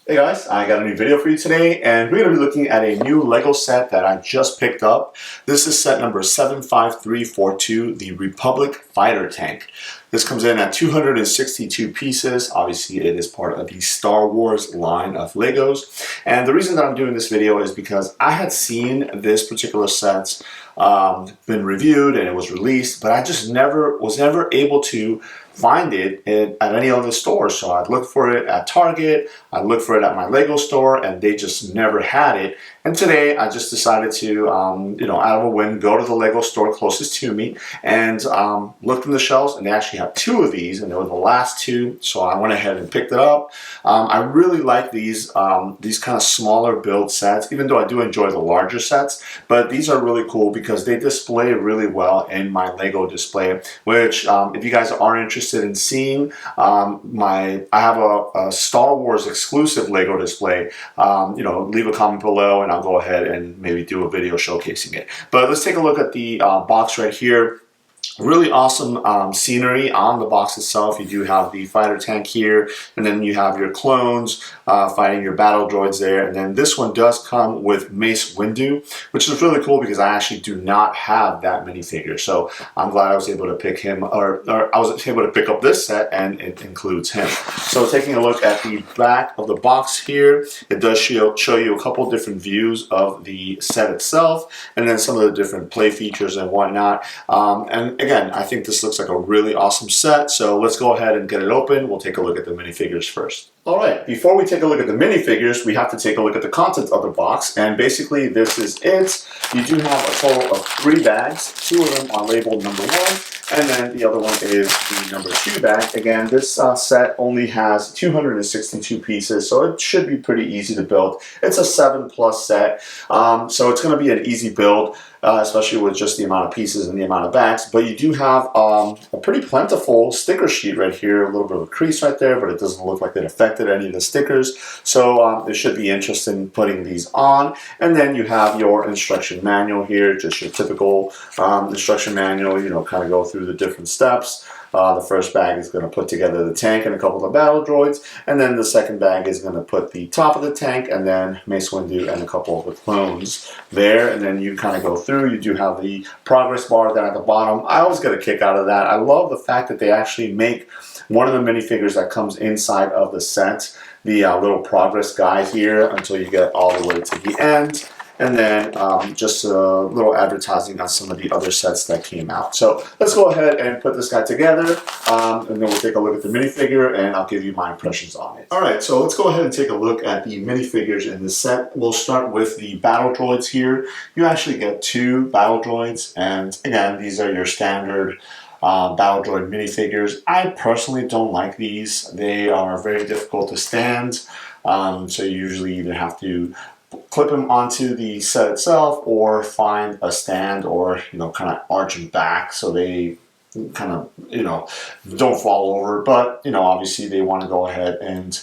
Hey guys, I got a new video for you today, and we're going to be looking at a new Lego set that I just picked up. This is set number 75342, the Republic Fighter Tank. This comes in at 262 pieces. Obviously, it is part of the Star Wars line of Legos. And the reason that I'm doing this video is because I had seen this particular set been reviewed and it was released, but I just was never able to find it at any other store. So I'd look for it at Target, I'd look for it at my Lego store, and they just never had it. And today I just decided to, out of a whim, go to the Lego store closest to me and looked in the shelves, and they actually have two of these, and they were the last two, so I went ahead and picked it up. I really like these kind of smaller build sets, even though I do enjoy the larger sets, but these are really cool because they display really well in my Lego display, which if you guys are interested in seeing, I have a Star Wars exclusive Lego display. Leave a comment below and I'll go ahead and maybe do a video showcasing it. But let's take a look at the box right here. Really awesome scenery on the box itself. You do have the fighter tank here, and then you have your clones fighting your battle droids there. And then this one does come with Mace Windu, which is really cool because I actually do not have that minifigure. So I'm glad I was able to pick him, or I was able to pick up this set, and it includes him. So taking a look at the back of the box here, it does show you a couple different views of the set itself, and then some of the different play features and whatnot. And again, I think this looks like a really awesome set, so let's go ahead and get it open. We'll take a look at the minifigures first. Alright, before we take a look at the minifigures, we have to take a look at the contents of the box, and basically this is it. You do have a total of 3 bags. 2 of them are labeled number 1, and then the other one is the number 2 bag. Again, this set only has 262 pieces, so it should be pretty easy to build. It's a 7+ set, so it's going to be an easy build, especially with just the amount of pieces and the amount of bags. But you do have a pretty plentiful sticker sheet right here, a little bit of a crease right there, but it doesn't look like it affected any of the stickers, so it should be interesting putting these on. And then you have your instruction manual here, just your typical instruction manual, kind of go through the different steps. The first bag is going to put together the tank and a couple of battle droids, and then the second bag is going to put the top of the tank and then Mace Windu and a couple of the clones there, and then you kind of go through. You do have the progress bar down at the bottom. I always get a kick out of that. I love the fact that they actually make one of the minifigures that comes inside of the set, the little progress guide here until you get all the way to the end. And then just a little advertising on some of the other sets that came out. So let's go ahead and put this guy together, and then we'll take a look at the minifigure, and I'll give you my impressions on it. Alright, so let's go ahead and take a look at the minifigures in the set. We'll start with the battle droids here. You actually get 2 battle droids, and again, these are your standard battle droid minifigures. I personally don't like these. They are very difficult to stand, so you usually either have to clip them onto the set itself or find a stand, or kind of arch them back so they kind of don't fall over. But obviously they want to go ahead and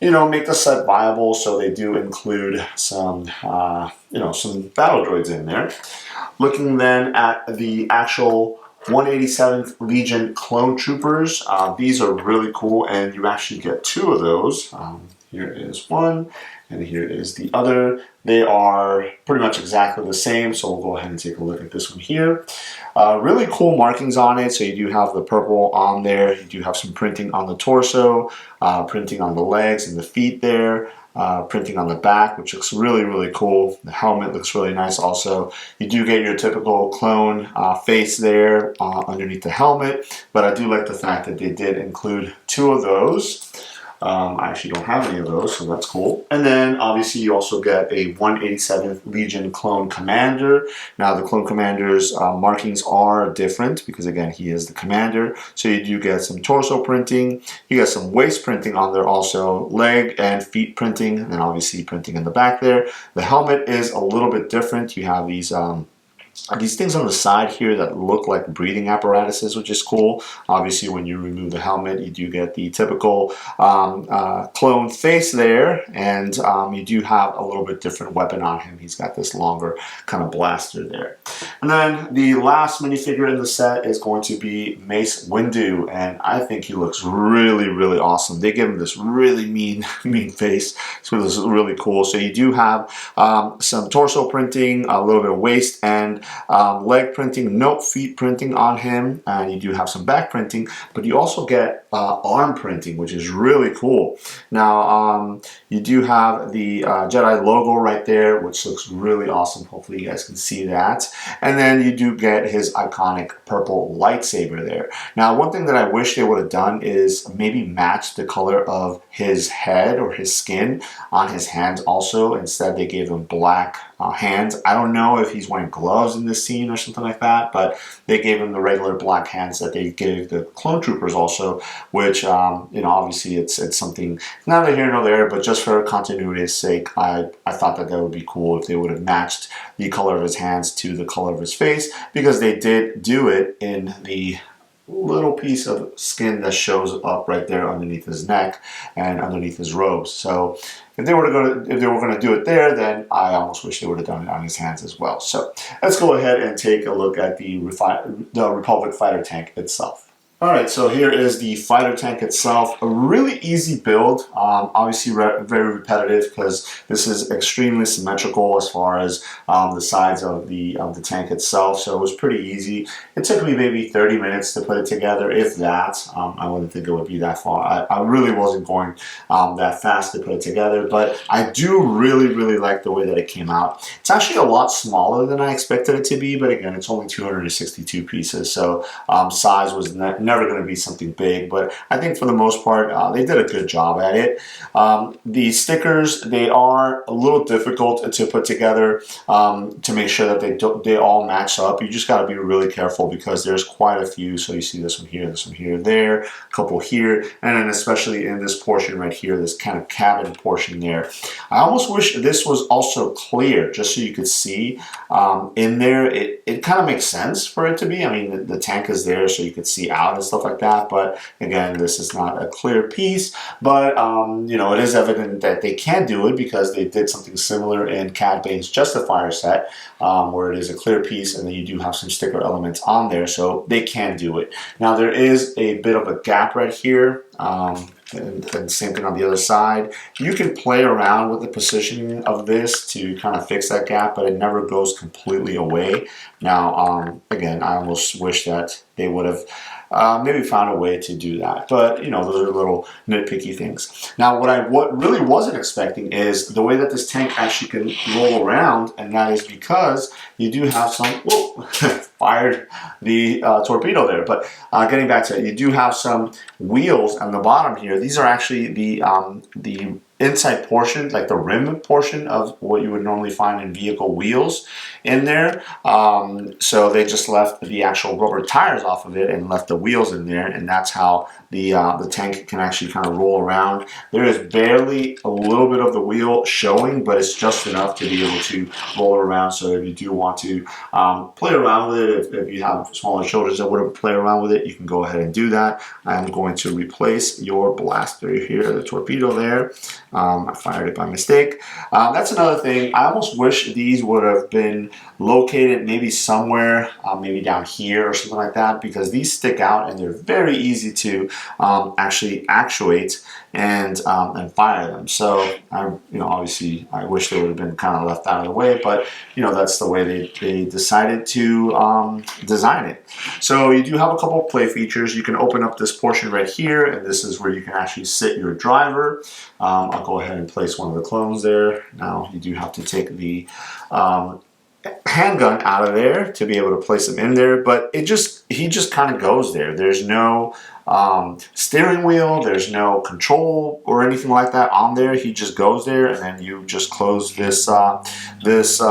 make the set viable, so they do include some some battle droids in there. Looking then at the actual 187th Legion clone troopers, these are really cool, and you actually get 2 of those. Here is one, and here is the other. They are pretty much exactly the same, so we'll go ahead and take a look at this one here. Really cool markings on it. So you do have the purple on there. You do have some printing on the torso, printing on the legs and the feet there, printing on the back, which looks really, really cool. The helmet looks really nice also. You do get your typical clone face there underneath the helmet, but I do like the fact that they did include 2 of those. I actually don't have any of those, so that's cool. And then obviously you also get a 187th Legion clone commander. Now the clone commander's markings are different because again he is the commander. So you do get some torso printing, you get some waist printing on there also, leg and feet printing, and then obviously printing in the back there. The helmet is a little bit different. You have these these things on the side here that look like breathing apparatuses, which is cool. Obviously, when you remove the helmet, you do get the typical clone face there, and you do have a little bit different weapon on him. He's got this longer kind of blaster there. And then the last minifigure in the set is going to be Mace Windu, and I think he looks really, really awesome. They give him this really mean face, so this is really cool. So you do have some torso printing, a little bit of waist, and leg printing, no feet printing on him, and you do have some back printing, but you also get arm printing, which is really cool. Now, you do have the Jedi logo right there, which looks really awesome. Hopefully you guys can see that. And then you do get his iconic purple lightsaber there. Now, one thing that I wish they would have done is maybe match the color of his head or his skin on his hands also. Instead, they gave him black hands. I don't know if he's wearing gloves in this scene or something like that, but they gave him the regular black hands that they gave the clone troopers also, which, you know, obviously it's something neither here nor there, but just for continuity's sake, I thought that would be cool if they would have matched the color of his hands to the color of his face, because they did do it in the little piece of skin that shows up right there underneath his neck and underneath his robes. So if they were going to do it there, then I almost wish they would have done it on his hands as well. So let's go ahead and take a look at the Republic fighter tank itself. Alright, so here is the fighter tank itself. A really easy build, obviously very repetitive because this is extremely symmetrical as far as the sides of the tank itself, so it was pretty easy. It took me maybe 30 minutes to put it together, if that. I wouldn't think it would be that far. I really wasn't going that fast to put it together, but I do really like the way that it came out. It's actually a lot smaller than I expected it to be, but again, it's only 262 pieces, so size was never going to be something big, but I think for the most part they did a good job at it. The stickers, they are a little difficult to put together to make sure that they all match up. You just got to be really careful because there's quite a few. So you see this one here, there, a couple here, and then especially in this portion right here, this kind of cabin portion there. I almost wish this was also clear, just so you could see in there. It kind of makes sense for it to be. I mean, the tank is there so you could see out and stuff like that, but again, this is not a clear piece, but you know, it is evident that they can do it because they did something similar in Cad Bane's Justifier set, where it is a clear piece and then you do have some sticker elements on there, so they can do it. Now, there is a bit of a gap right here, and same thing on the other side. You can play around with the positioning of this to kind of fix that gap, but it never goes completely away. Now, again, I almost wish that they would have maybe found a way to do that, but you know, those are little nitpicky things. Now, what really wasn't expecting is the way that this tank actually can roll around, and that is because you do have some, whoa, fired the torpedo there, but getting back to it, you do have some wheels on the bottom here. These are actually the inside portion, like the rim portion of what you would normally find in vehicle wheels in there. So they just left the actual rubber tires off of it and left the wheels in there, and that's how the tank can actually kind of roll around. There is barely a little bit of the wheel showing, but it's just enough to be able to roll around. So if you do want to play around with it, if you have smaller children that want to play around with it, you can go ahead and do that. I'm going to replace your blaster here, the torpedo there. I fired it by mistake. That's another thing. I almost wish these would have been located maybe somewhere, maybe down here or something like that, because these stick out and they're very easy to actually actuate and fire them. So you know, obviously I wish they would have been kind of left out of the way, but you know, that's the way they decided to design it. So you do have a couple of play features. You can open up this portion right here, and this is where you can actually sit your driver. I'll go ahead and place one of the clones there. Now you do have to take the handgun out of there to be able to place them in there, but it just he just kind of goes there. There's no steering wheel, there's no control or anything like that on there. He just goes there, and then you just close this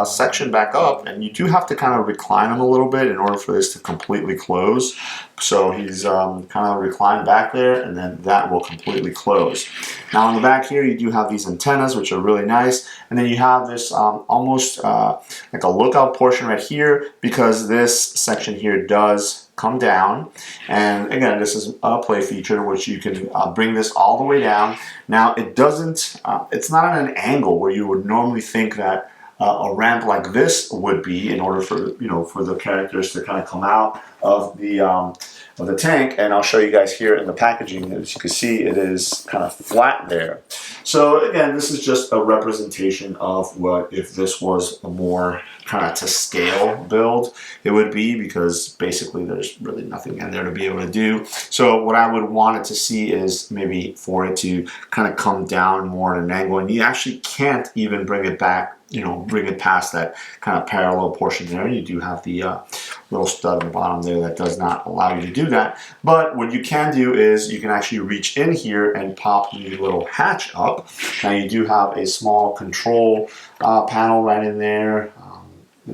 section back up, and you do have to kind of recline him a little bit in order for this to completely close. So he's kind of reclined back there, and then that will completely close. Now on the back here, you do have these antennas, which are really nice, and then you have this almost like a lookout portion right here, because this section here does come down. And again, this is a play feature which you can bring this all the way down. Now it doesn't, it's not at an angle where you would normally think that a ramp like this would be, in order for, you know, for the characters to kind of come out of the tank. And I'll show you guys here in the packaging. As you can see, it is kind of flat there. So again, this is just a representation of what if this was a more kind of to scale build it would be, because basically there's really nothing in there to be able to do. So what I would want it to see is maybe for it to kind of come down more at an angle, and you actually can't even bring it back, you know, bring it past that kind of parallel portion there. You do have the little stud on the bottom there that does not allow you to do that. But what you can do is you can actually reach in here and pop the little hatch up. Now you do have a small control panel right in there.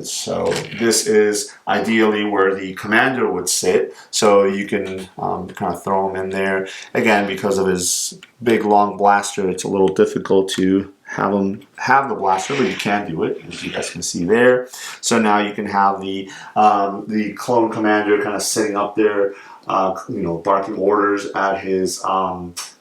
So this is ideally where the commander would sit, so you can kind of throw him in there. Again, because of his big long blaster, it's a little difficult to have him have the blaster, but you can do it, as you guys can see there. So now you can have the clone commander kind of sitting up there, you know, barking orders at his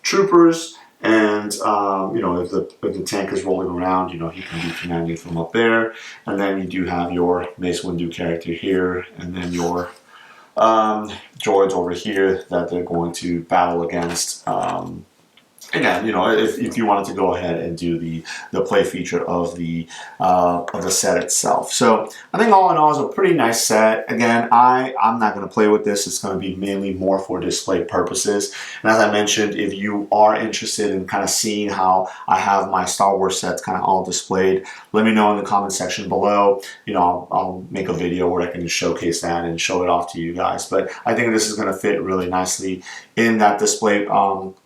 troopers. And you know, if the tank is rolling around, you know, he can be commanding from up there. And then you do have your Mace Windu character here, and then your droids over here that they're going to battle against. Again, you know, if you wanted to go ahead and do the play feature of the set itself. So I think all in all is a pretty nice set. Again, I'm not going to play with this. It's going to be mainly more for display purposes. And as I mentioned, if you are interested in kind of seeing how I have my Star Wars sets kind of all displayed, let me know in the comment section below. You know, I'll make a video where I can showcase that and show it off to you guys. But I think this is going to fit really nicely in that display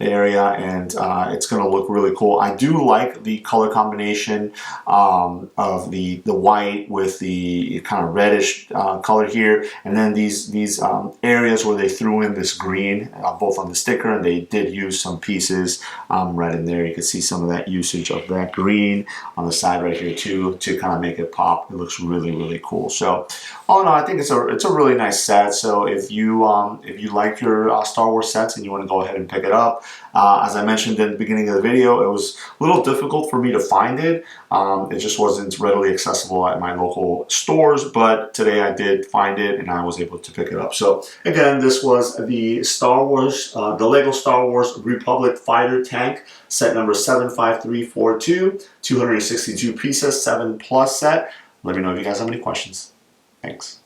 area, and it's going to look really cool. I do like the color combination of the white with the kind of reddish color here, and then these areas where they threw in this green, both on the sticker, and they did use some pieces right in there. You can see some of that usage of that green on the side right here too, to kind of make it pop. It looks really, really cool. So all in all, I think it's a really nice set. So if you like your Star Wars sets and you want to go ahead and pick it up, as I mentioned in the beginning of the video, it was a little difficult for me to find it. It just wasn't readily accessible at my local stores, but today I did find it and I was able to pick it up. So again, this was the Star Wars, the Lego Star Wars Republic Fighter Tank, set number 75342, 262 pieces, 7+ set. Let me know if you guys have any questions. Thanks.